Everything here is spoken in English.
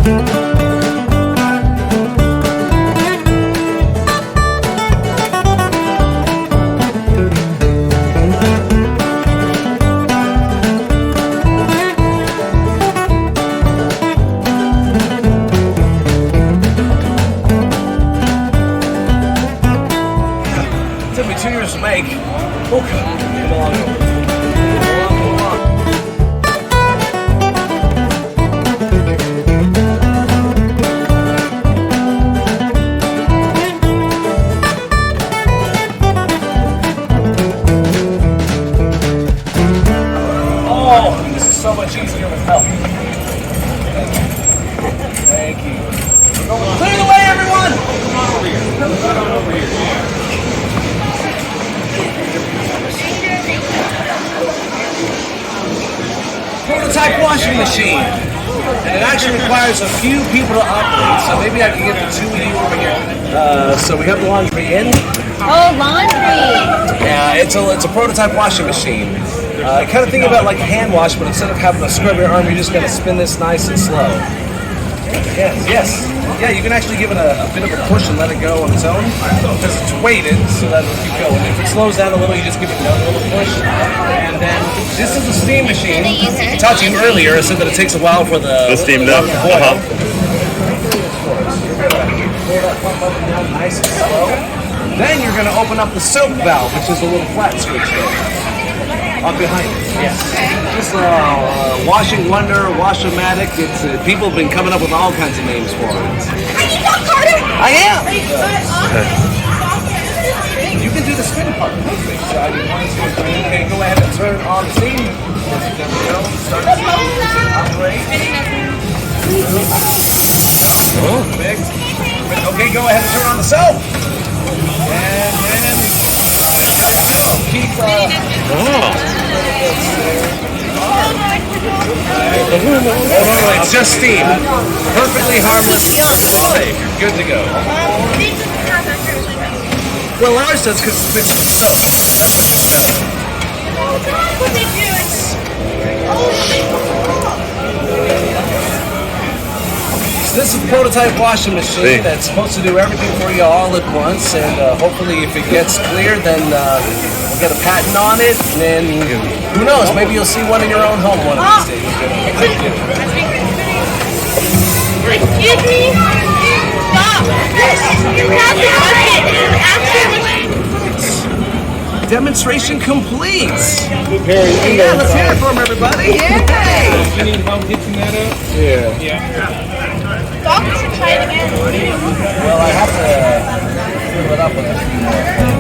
Took me 2 years to make. Oh, come along. Oh, this is so much easier with help. Thank you. Clear the way, everyone! Come on over here. Come on over here. Prototype washing machine. And it actually requires a few people to operate, so maybe I can get the two of you over here. So we have the laundry in. Oh, laundry! Yeah, it's a prototype washing machine. Kind of think about like a hand wash, but instead of having to scrub your arm, you're just going to spin this nice and slow. Yes. Yeah, you can actually give it a bit of a push and let it go on its own because it's weighted so that it'll keep going. If it slows down a little, you just give it another little push. And then this is a steam machine. I talked to you earlier. I said that it takes a while for the steamed up. Pour that pump up and down nice and slow. Then you're going to open up the soap valve, which is a little flat switch there. Up behind it, yes. Just washing wonder, wash-o-matic. It's people have been coming up with all kinds of names for it. I am. You can do the spin part. Okay, go ahead and turn on the steam. There we go. Start the steam. Operate. Perfect. Okay, go ahead and turn on the soap. And then keep. It's just steam. Perfectly harmless. Safe. You're good to go. Well, ours does because it's mixed with soap. So this is a prototype washing machine that's supposed to do everything for you all at once, and hopefully if it gets cleared, then we'll get a patent on it, and then who knows, maybe you'll see one in your own home one of these days. Excuse me? Stop! You have to Demonstration complete! Yeah, let's hear it from everybody! Yay! You need help hitching that up? Stop and try it again. Well, I have to fill it up with a few more things.